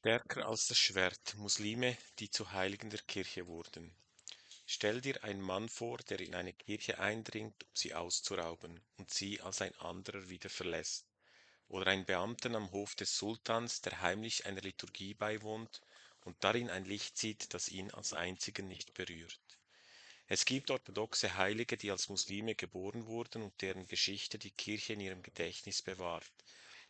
Stärker als das Schwert, Muslime, die zu Heiligen der Kirche wurden. Stell dir einen Mann vor, der in eine Kirche eindringt, um sie auszurauben, und sie als ein anderer wieder verlässt. Oder einen Beamten am Hof des Sultans, der heimlich einer Liturgie beiwohnt und darin ein Licht sieht, das ihn als einzigen nicht berührt. Es gibt orthodoxe Heilige, die als Muslime geboren wurden und deren Geschichte die Kirche in ihrem Gedächtnis bewahrt.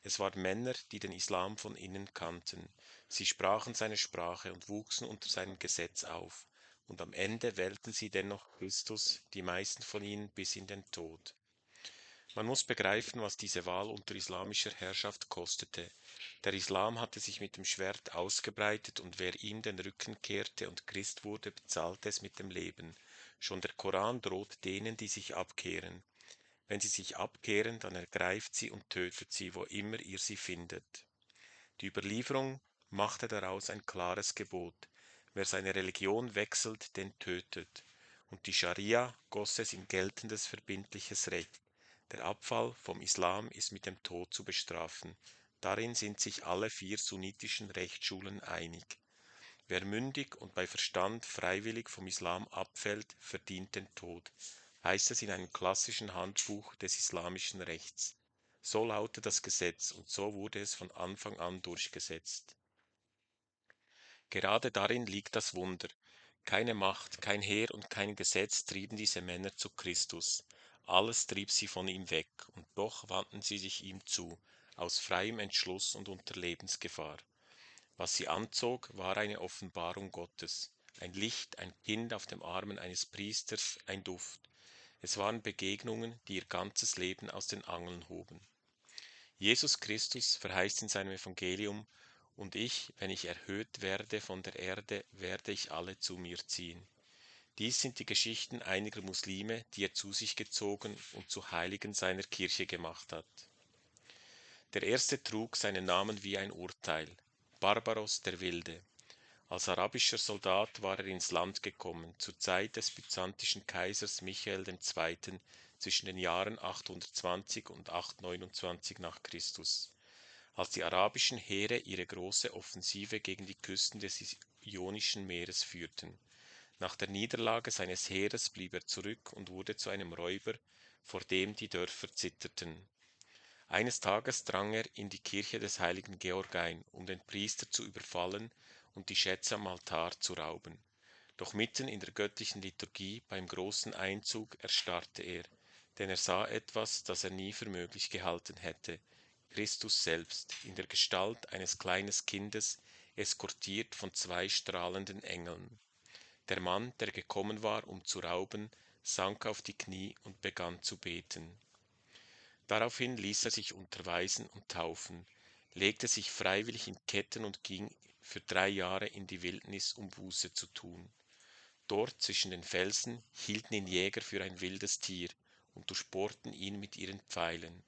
Es waren Männer, die den Islam von innen kannten. Sie sprachen seine Sprache und wuchsen unter seinem Gesetz auf. Und am Ende wählten sie dennoch Christus, die meisten von ihnen bis in den Tod. Man muss begreifen, was diese Wahl unter islamischer Herrschaft kostete. Der Islam hatte sich mit dem Schwert ausgebreitet und wer ihm den Rücken kehrte und Christ wurde, bezahlte es mit dem Leben. Schon der Koran droht denen, die sich abkehren. Wenn sie sich abkehren, dann ergreift sie und tötet sie, wo immer ihr sie findet. Die Überlieferung machte daraus ein klares Gebot. Wer seine Religion wechselt, den tötet. Und die Scharia goss es in geltendes verbindliches Recht. Der Abfall vom Islam ist mit dem Tod zu bestrafen. Darin sind sich alle vier sunnitischen Rechtsschulen einig. Wer mündig und bei Verstand freiwillig vom Islam abfällt, verdient den Tod, heißt es in einem klassischen Handbuch des islamischen Rechts. So lautet das Gesetz und so wurde es von Anfang an durchgesetzt. Gerade darin liegt das Wunder. Keine Macht, kein Heer und kein Gesetz trieben diese Männer zu Christus. Alles trieb sie von ihm weg, und doch wandten sie sich ihm zu, aus freiem Entschluss und unter Lebensgefahr. Was sie anzog, war eine Offenbarung Gottes, ein Licht, ein Kind auf dem Armen eines Priesters, ein Duft. Es waren Begegnungen, die ihr ganzes Leben aus den Angeln hoben. Jesus Christus verheißt in seinem Evangelium, und ich, wenn ich erhöht werde von der Erde, werde ich alle zu mir ziehen. Dies sind die Geschichten einiger Muslime, die er zu sich gezogen und zu Heiligen seiner Kirche gemacht hat. Der erste trug seinen Namen wie ein Urteil, Barbaros der Wilde. Als arabischer Soldat war er ins Land gekommen, zur Zeit des byzantinischen Kaisers Michael II. Zwischen den Jahren 820 und 829 nach Christus. Als die arabischen Heere ihre große Offensive gegen die Küsten des Ionischen Meeres führten. Nach der Niederlage seines Heeres blieb er zurück und wurde zu einem Räuber, vor dem die Dörfer zitterten. Eines Tages drang er in die Kirche des heiligen Georg ein, um den Priester zu überfallen und die Schätze am Altar zu rauben. Doch mitten in der göttlichen Liturgie beim großen Einzug erstarrte er, denn er sah etwas, das er nie für möglich gehalten hätte. Christus selbst, in der Gestalt eines kleinen Kindes, eskortiert von zwei strahlenden Engeln. Der Mann, der gekommen war, um zu rauben, sank auf die Knie und begann zu beten. Daraufhin ließ er sich unterweisen und taufen, legte sich freiwillig in Ketten und ging für 3 Jahre in die Wildnis, um Buße zu tun. Dort zwischen den Felsen hielten ihn Jäger für ein wildes Tier und durchbohrten ihn mit ihren Pfeilen.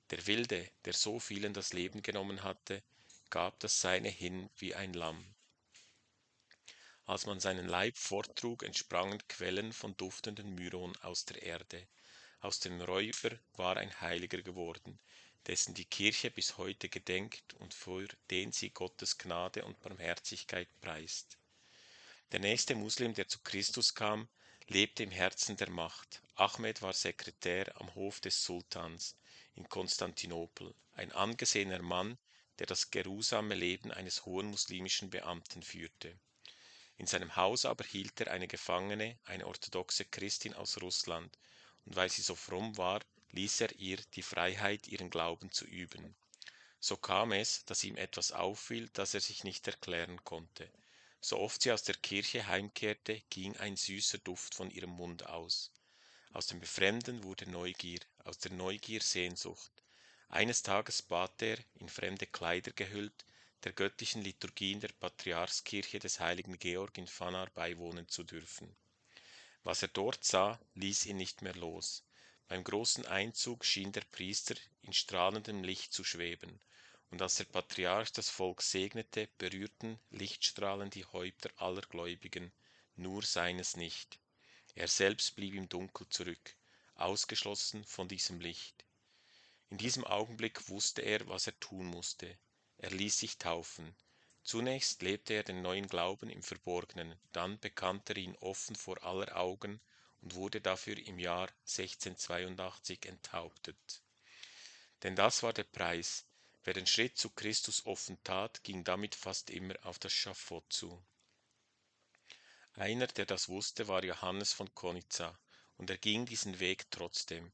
Der Wilde, der so vielen das Leben genommen hatte, gab das Seine hin wie ein Lamm. Als man seinen Leib forttrug, entsprangen Quellen von duftendem Myron aus der Erde. Aus dem Räuber war ein Heiliger geworden, dessen die Kirche bis heute gedenkt und für den sie Gottes Gnade und Barmherzigkeit preist. Der nächste Muslim, der zu Christus kam, lebte im Herzen der Macht. Ahmed war Sekretär am Hof des Sultans in Konstantinopel, ein angesehener Mann, der das geruhsame Leben eines hohen muslimischen Beamten führte. In seinem Haus aber hielt er eine Gefangene, eine orthodoxe Christin aus Russland, und weil sie so fromm war, ließ er ihr die Freiheit, ihren Glauben zu üben. So kam es, dass ihm etwas auffiel, das er sich nicht erklären konnte. So oft sie aus der Kirche heimkehrte, ging ein süßer Duft von ihrem Mund aus. Aus dem Befremden wurde Neugier, aus der Neugier Sehnsucht. Eines Tages bat er, in fremde Kleider gehüllt, der göttlichen Liturgie in der Patriarchskirche des heiligen Georg in Phanar beiwohnen zu dürfen. Was er dort sah, ließ ihn nicht mehr los. Beim großen Einzug schien der Priester in strahlendem Licht zu schweben, und als der Patriarch das Volk segnete, berührten Lichtstrahlen die Häupter aller Gläubigen, nur seines nicht. Er selbst blieb im Dunkel zurück, ausgeschlossen von diesem Licht. In diesem Augenblick wusste er, was er tun musste. Er ließ sich taufen. Zunächst lebte er den neuen Glauben im Verborgenen, dann bekannte er ihn offen vor aller Augen und wurde dafür im Jahr 1682 enthauptet. Denn das war der Preis. Wer den Schritt zu Christus offen tat, ging damit fast immer auf das Schafott zu. Einer, der das wusste, war Johannes von Konitza, und er ging diesen Weg trotzdem.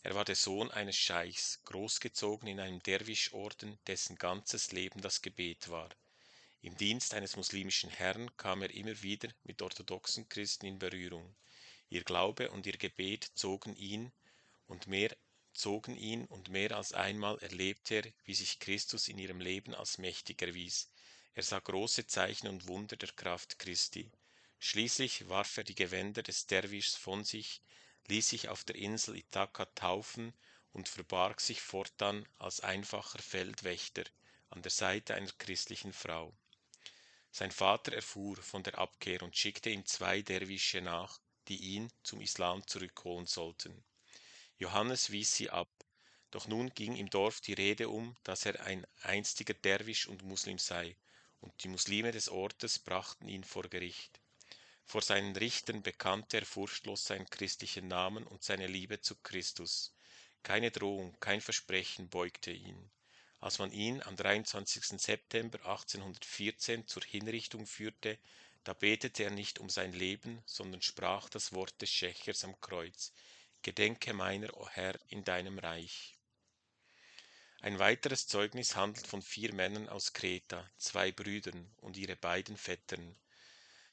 Er war der Sohn eines Scheichs, großgezogen in einem Derwischorden, dessen ganzes Leben das Gebet war. Im Dienst eines muslimischen Herrn kam er immer wieder mit orthodoxen Christen in Berührung. Ihr Glaube und ihr Gebet zogen ihn und mehr als einmal erlebte er, wie sich Christus in ihrem Leben als mächtig erwies. Er sah große Zeichen und Wunder der Kraft Christi. Schließlich warf er die Gewänder des Derwischs von sich, ließ sich auf der Insel Ithaka taufen und verbarg sich fortan als einfacher Feldwächter an der Seite einer christlichen Frau. Sein Vater erfuhr von der Abkehr und schickte ihm 2 Derwische nach, die ihn zum Islam zurückholen sollten. Johannes wies sie ab, doch nun ging im Dorf die Rede dass er ein einstiger Derwisch und Muslim sei, und die Muslime des Ortes brachten ihn vor Gericht. Vor seinen Richtern bekannte er furchtlos seinen christlichen Namen und seine Liebe zu Christus. Keine Drohung, kein Versprechen beugte ihn. Als man ihn am 23. September 1814 zur Hinrichtung führte, da betete er nicht um sein Leben, sondern sprach das Wort des Schächers am Kreuz: Gedenke meiner, o Herr, in deinem Reich. Ein weiteres Zeugnis handelt von 4 Männern aus Kreta, 2 Brüdern und ihre beiden Vettern.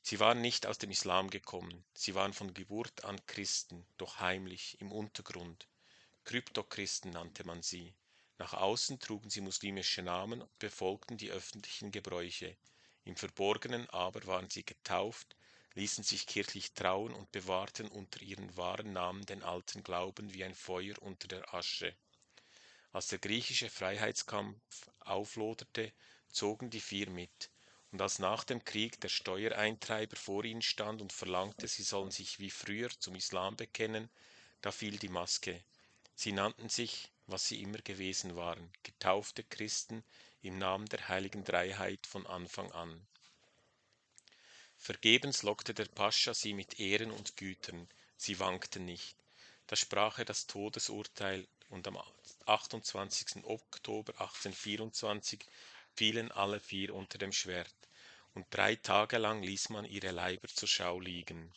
Sie waren nicht aus dem Islam gekommen, sie waren von Geburt an Christen, doch heimlich, im Untergrund. Kryptochristen nannte man sie. Nach außen trugen sie muslimische Namen und befolgten die öffentlichen Gebräuche. Im Verborgenen aber waren sie getauft, ließen sich kirchlich trauen und bewahrten unter ihren wahren Namen den alten Glauben wie ein Feuer unter der Asche. Als der griechische Freiheitskampf aufloderte, zogen die 4 mit, und als nach dem Krieg der Steuereintreiber vor ihnen stand und verlangte, sie sollen sich wie früher zum Islam bekennen, da fiel die Maske. Sie nannten sich, was sie immer gewesen waren, getaufte Christen im Namen der heiligen Dreiheit von Anfang an. Vergebens lockte der Pascha sie mit Ehren und Gütern, sie wankten nicht. Da sprach er das Todesurteil, und am 28. Oktober 1824 fielen alle 4 unter dem Schwert, und 3 Tage lang ließ man ihre Leiber zur Schau liegen.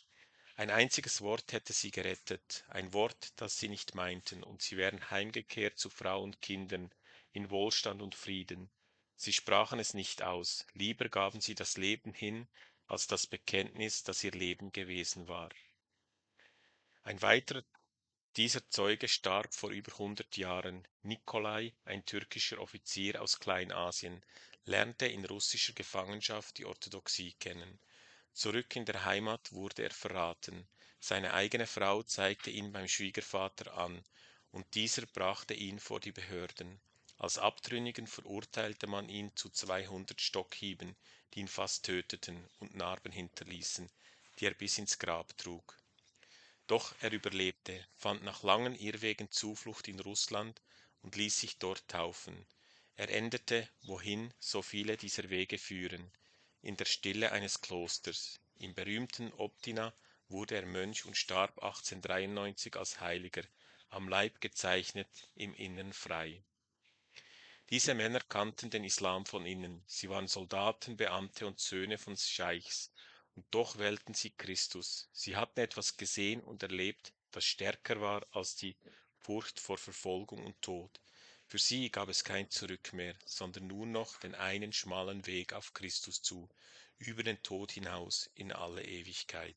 Ein einziges Wort hätte sie gerettet, ein Wort, das sie nicht meinten, und sie wären heimgekehrt zu Frau und Kindern, in Wohlstand und Frieden. Sie sprachen es nicht aus, lieber gaben sie das Leben hin, als das Bekenntnis, das ihr Leben gewesen war. Ein weiterer dieser Zeuge starb vor über 100 Jahren. Nikolai, ein türkischer Offizier aus Kleinasien, lernte in russischer Gefangenschaft die Orthodoxie kennen. Zurück in der Heimat wurde er verraten. Seine eigene Frau zeigte ihn beim Schwiegervater an, und dieser brachte ihn vor die Behörden. Als Abtrünnigen verurteilte man ihn zu 200 Stockhieben, die ihn fast töteten und Narben hinterließen, die er bis ins Grab trug. Doch er überlebte, fand nach langen Irrwegen Zuflucht in Russland und ließ sich dort taufen. Er endete, wohin so viele dieser Wege führen, in der Stille eines Klosters. Im berühmten Obtina wurde er Mönch und starb 1893 als Heiliger, am Leib gezeichnet, im Innern frei. Diese Männer kannten den Islam von innen, sie waren Soldaten, Beamte und Söhne von Scheichs, und doch wählten sie Christus. Sie hatten etwas gesehen und erlebt, das stärker war als die Furcht vor Verfolgung und Tod. Für sie gab es kein Zurück mehr, sondern nur noch den einen schmalen Weg auf Christus zu, über den Tod hinaus in alle Ewigkeit.